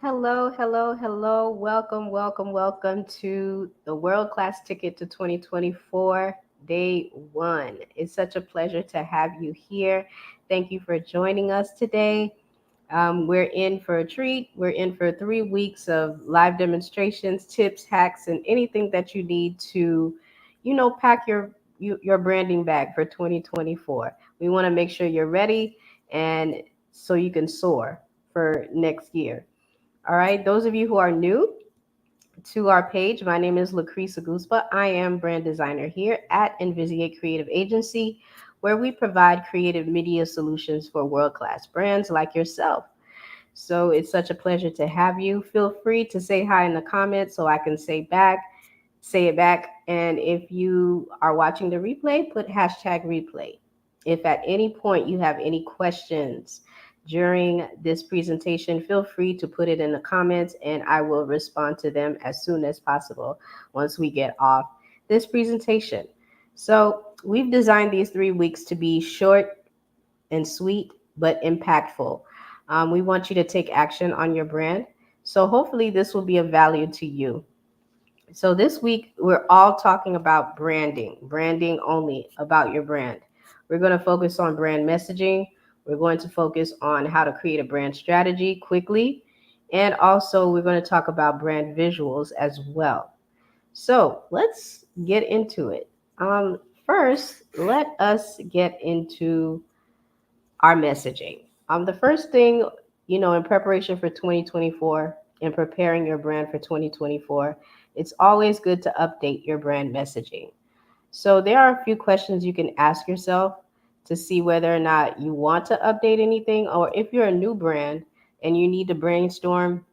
Hello, hello, hello. Welcome, welcome, welcome to the World Class Ticket to 2024, day one. It's such a pleasure to have you here. Thank you for joining us today. We're in for a treat. We're in for 3 weeks of live demonstrations, tips, hacks, and anything that you need to, pack your branding bag for 2024. We want to make sure you're ready and so you can soar for next year. All right, those of you who are new to our page, my name is Lucrece Aguspa. I am brand designer here at Envisiate Creative Agency, where we provide creative media solutions for world-class brands like yourself. So it's such a pleasure to have you. Feel free to say hi in the comments so I can say it back. And if you are watching the replay, put hashtag replay. If at any point you have any questions during this presentation, feel free to put it in the comments and I will respond to them as soon as possible once we get off this presentation. So we've designed these 3 weeks to be short and sweet, but impactful. We want you to take action on your brand. So hopefully this will be of value to you. So this week, we're all talking about branding only about your brand. We're going to focus on brand messaging. We're going to focus on how to create a brand strategy quickly. And also, we're going to talk about brand visuals as well. So let's get into it. First, let us get into our messaging. The first thing, in preparation for 2024 and preparing your brand for 2024, it's always good to update your brand messaging. So there are a few questions you can ask yourself to see whether or not you want to update anything, or if you're a new brand and you need to brainstorm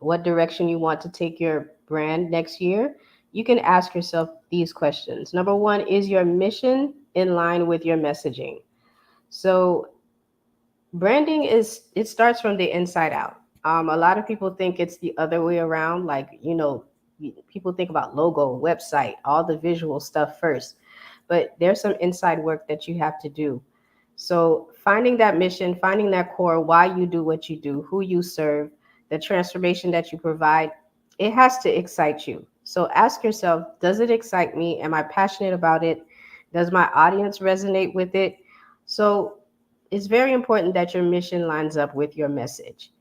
what direction you want to take your brand next year, you can ask yourself these questions. Number one, is your mission in line with your messaging? So branding it starts from the inside out. A lot of people think it's the other way around. Like, people think about logo, website, all the visual stuff first, but there's some inside work that you have to do. So finding that mission, finding that core, why you do what you do, who you serve, the transformation that you provide, it has to excite you. So ask yourself, does it excite me? Am I passionate about it? Does my audience resonate with it? So it's very important that your mission lines up with your message.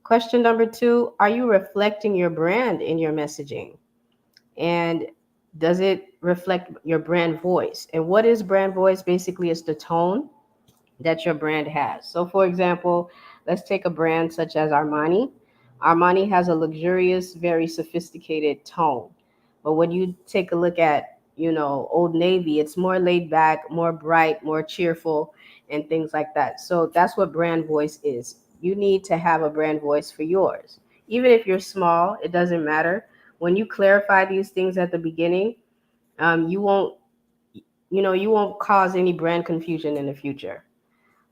Question number two, are you reflecting your brand in your messaging? And does it reflect your brand voice? And what is brand voice? Basically, it's the tone that your brand has. So, for example, let's take a brand such as Armani. Armani has a luxurious, very sophisticated tone. But when you take a look at, Old Navy, it's more laid back, more bright, more cheerful, and things like that. So that's what brand voice is. You need to have a brand voice for yours. Even if you're small, it doesn't matter. When you clarify these things at the beginning, you won't, you won't cause any brand confusion in the future.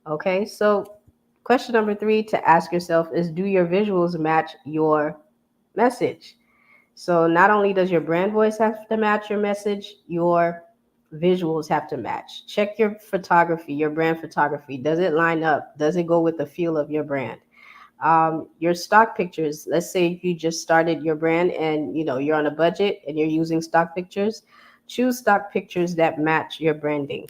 Okay, so question number three to ask yourself is, do your visuals match your message? So not only does your brand voice have to match your message, your visuals have to match. Check your photography, your brand photography. Does it line up? Does it go with the feel of your brand? Your stock pictures. Let's say you just started your brand and you're on a budget and you're using stock pictures. Choose stock pictures that match your branding,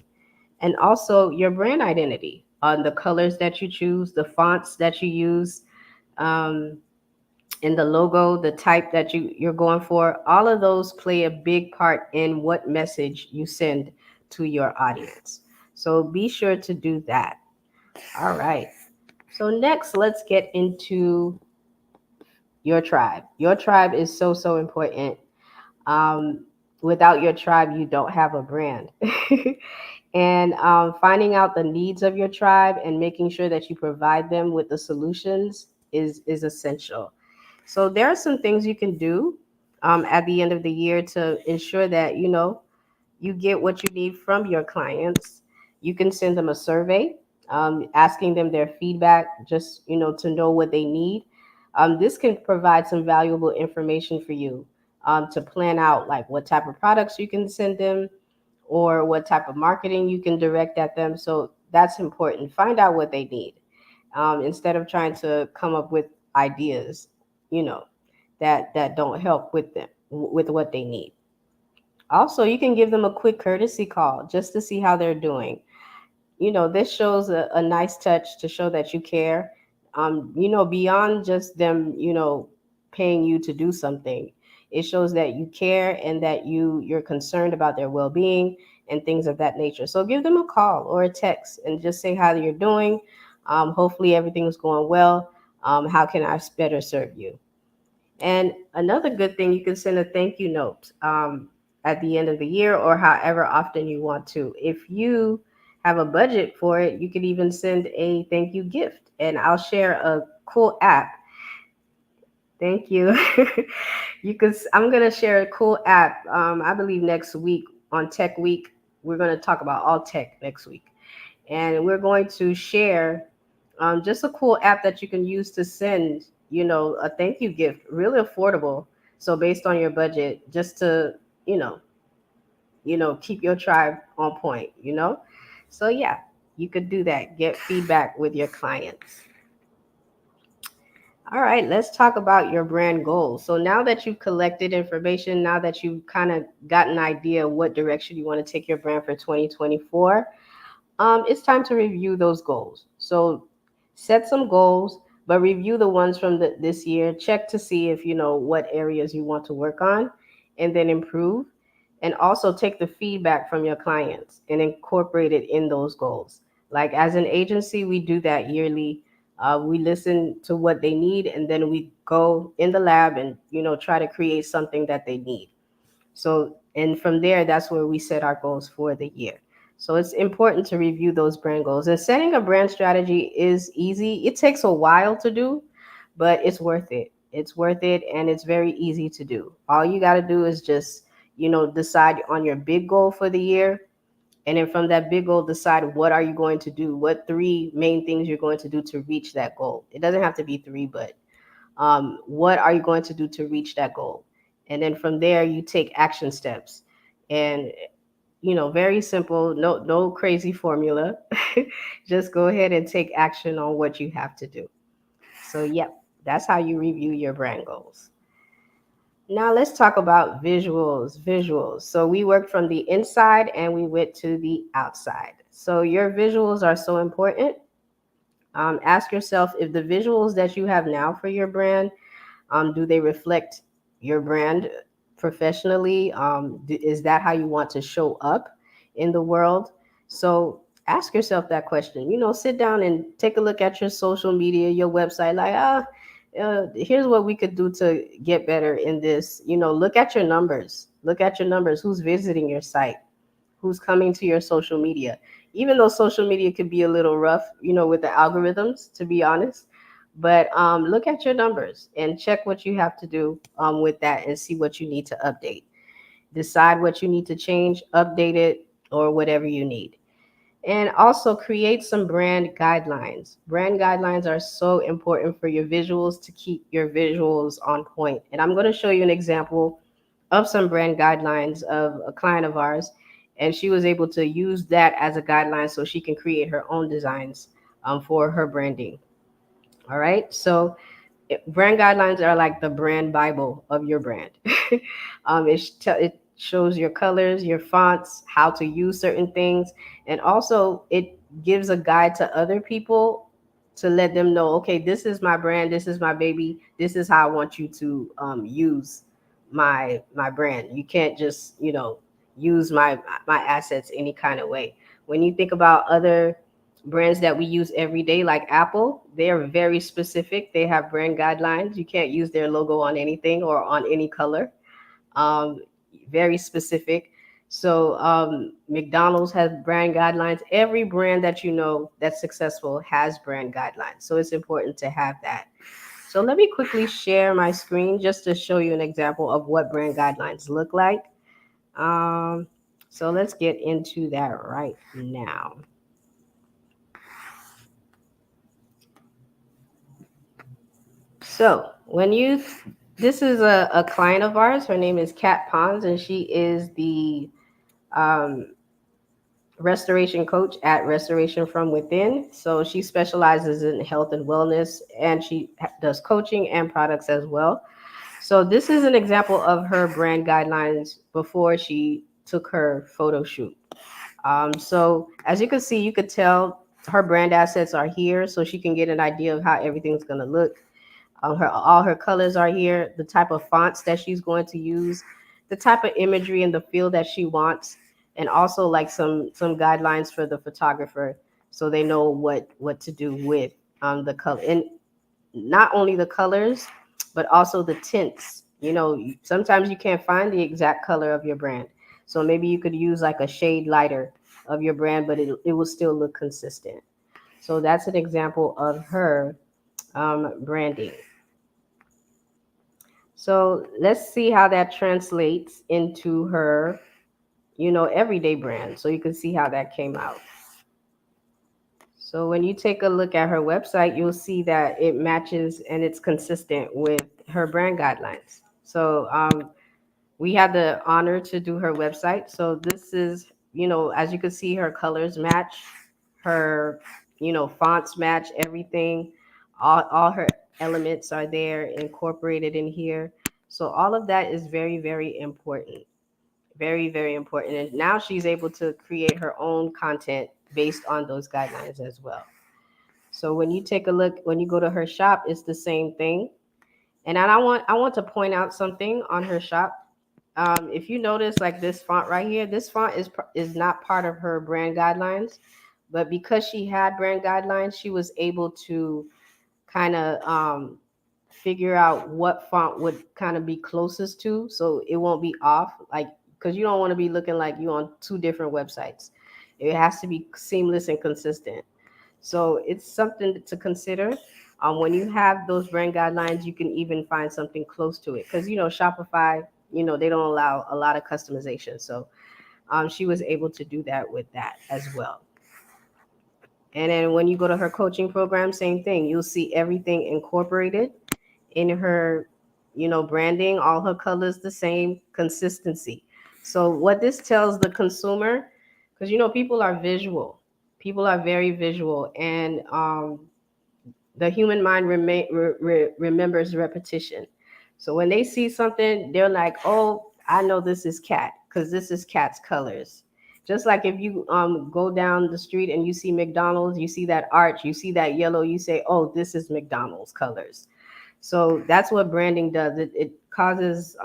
and also your brand identity on the colors that you choose, the fonts that you use, um, and the logo, the type that you're going for. All of those play a big part in what message you send to your audience. So be sure to do that. All right. So next, let's get into your tribe. Your tribe is so, so important. Um, Without your tribe, you don't have a brand. And finding out the needs of your tribe and making sure that you provide them with the solutions is essential. So there are some things you can do at the end of the year to ensure that you get what you need from your clients. You can send them a survey, asking them their feedback, just to know what they need. This can provide some valuable information for you to plan out like what type of products you can send them or what type of marketing you can direct at them. So that's important. Find out what they need instead of trying to come up with ideas. you know, that don't help with them with what they need. Also, you can give them a quick courtesy call just to see how they're doing. This shows a nice touch to show that you care. Beyond just them, paying you to do something, it shows that you care and that you're concerned about their well-being and things of that nature. So give them a call or a text and just say how you're doing. Hopefully everything's going well. How can I better serve you? And another good thing, you can send a thank you note at the end of the year or however often you want to. If you have a budget for it, you could even send a thank you gift. And I'll share a cool app. Thank you. I'm going to share a cool app. I believe next week on Tech Week, we're going to talk about all tech next week. And we're going to share just a cool app that you can use to send, a thank you gift, really affordable. So based on your budget, just to, you know, keep your tribe on point. So yeah, you could do that. Get feedback with your clients. All right, let's talk about your brand goals. So now that you've collected information, now that you've kind of got an idea what direction you want to take your brand for 2024, it's time to review those goals. So set some goals, but review the ones from this year. Check to see if you know what areas you want to work on and then improve. And also take the feedback from your clients and incorporate it in those goals. Like as an agency, we do that yearly. We listen to what they need and then we go in the lab and try to create something that they need. So, and from there, that's where we set our goals for the year. So it's important to review those brand goals. And setting a brand strategy is easy. It takes a while to do, but it's worth it. It's worth it and it's very easy to do. All you got to do is just, decide on your big goal for the year. And then from that big goal, decide what are you going to do? What three main things you're going to do to reach that goal? It doesn't have to be three, but what are you going to do to reach that goal? And then from there you take action steps. And very simple, no crazy formula. Just go ahead and take action on what you have to do. So yep, that's how you review your brand goals. Now let's talk about visuals. So we worked from the inside and we went to the outside. So your visuals are so important. Ask yourself if the visuals that you have now for your brand, do they reflect your brand professionally? Is that how you want to show up in the world? So ask yourself that question. Sit down and take a look at your social media, your website, like, here's what we could do to get better in this. Look at your numbers. Look at your numbers. Who's visiting your site? Who's coming to your social media? Even though social media could be a little rough, with the algorithms, to be honest. But look at your numbers and check what you have to do with that and see what you need to update. Decide what you need to change, update it, or whatever you need. And also create some brand guidelines. Brand guidelines are so important for your visuals to keep your visuals on point. And I'm going to show you an example of some brand guidelines of a client of ours. And she was able to use that as a guideline so she can create her own designs for her branding. All right. So brand guidelines are like the brand Bible of your brand. It shows your colors, your fonts, how to use certain things. And also it gives a guide to other people to let them know, okay, this is my brand. This is my baby. This is how I want you to use my brand. You can't just, use my assets any kind of way. When you think about other brands that we use every day, like Apple, they are very specific. They have brand guidelines. You can't use their logo on anything or on any color. Um, Very specific. So McDonald's has brand guidelines. Every brand that you know that's successful has brand guidelines. So it's important to have that. So let me quickly share my screen just to show you an example of what brand guidelines look like. Um, so let's get into that right now. So this is a client of ours. Her name is Kat Pons, and she is the um, restoration coach at Restoration from Within. So she specializes in health and wellness, and she does coaching and products as well. So this is an example of her brand guidelines before she took her photo shoot. So as you can see, you could tell her brand assets are here, so she can get an idea of how everything's going to look. Her all her colors are here, the type of fonts that she's going to use, the type of imagery and the feel that she wants, and also like some guidelines for the photographer, so they know what to do with the color, and not only the colors, but also the tints. Sometimes you can't find the exact color of your brand, so maybe you could use like a shade lighter of your brand, but it will still look consistent. So that's an example of her branding. So let's see how that translates into her, everyday brand. So you can see how that came out. So when you take a look at her website, you'll see that it matches and it's consistent with her brand guidelines. So we had the honor to do her website. So this is, as you can see, her colors match, her, fonts match, everything. All her elements are there incorporated in here. So all of that is very, very important. Very, very important. And now she's able to create her own content based on those guidelines as well. So when you take a look, when you go to her shop, it's the same thing. And I want to point out something on her shop. If you notice, like this font right here, this font is not part of her brand guidelines, but because she had brand guidelines, she was able to kind of figure out what font would kind of be closest to, so it won't be off. Like, because you don't want to be looking like you on two different websites. It has to be seamless and consistent. So it's something to consider. When you have those brand guidelines, you can even find something close to it, because Shopify, they don't allow a lot of customization. So she was able to do that with that as well. And then when you go to her coaching program, same thing. You'll see everything incorporated in her, branding, all her colors the same, consistency. So what this tells the consumer, because people are visual, people are very visual, and the human mind remembers repetition. So when they see something, they're like, oh, I know this is cat because this is cat's colors. Just like if you go down the street and you see McDonald's, you see that arch, you see that yellow, you say, oh, this is McDonald's colors. So that's what branding does. It causes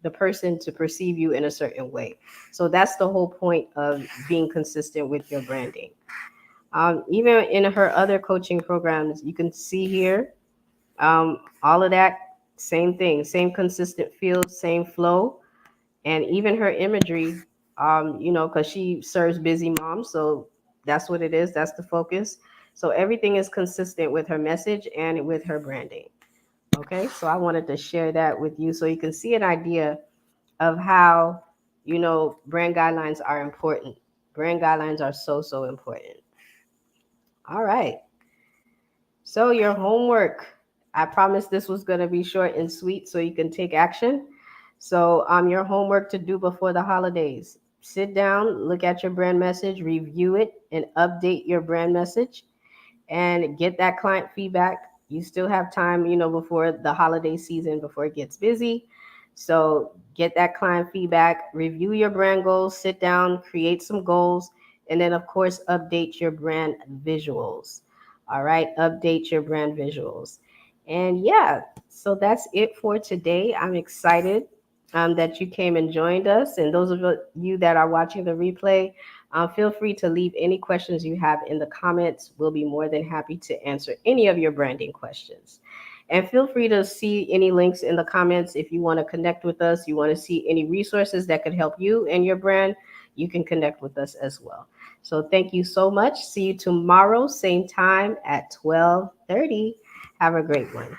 the person to perceive you in a certain way. So that's the whole point of being consistent with your branding. Even in her other coaching programs, you can see here all of that, same thing, same consistent feel, same flow, and even her imagery, because she serves busy moms. So that's what it is. That's the focus. So everything is consistent with her message and with her branding. Okay, so I wanted to share that with you so you can see an idea of how, brand guidelines are important. Brand guidelines are so, so important. All right. So your homework, I promised this was going to be short and sweet so you can take action. So your homework to do before the holidays. Sit down, look at your brand message, review it, and update your brand message and get that client feedback. You still have time, before the holiday season, before it gets busy. So get that client feedback, review your brand goals, sit down, create some goals, and then, of course, update your brand visuals. All right, update your brand visuals. And yeah, so that's it for today. I'm excited that you came and joined us. And those of you that are watching the replay, feel free to leave any questions you have in the comments. We'll be more than happy to answer any of your branding questions. And feel free to see any links in the comments if you want to connect with us. You want to see any resources that could help you and your brand, you can connect with us as well. So thank you so much. See you tomorrow, same time at 12:30. Have a great one.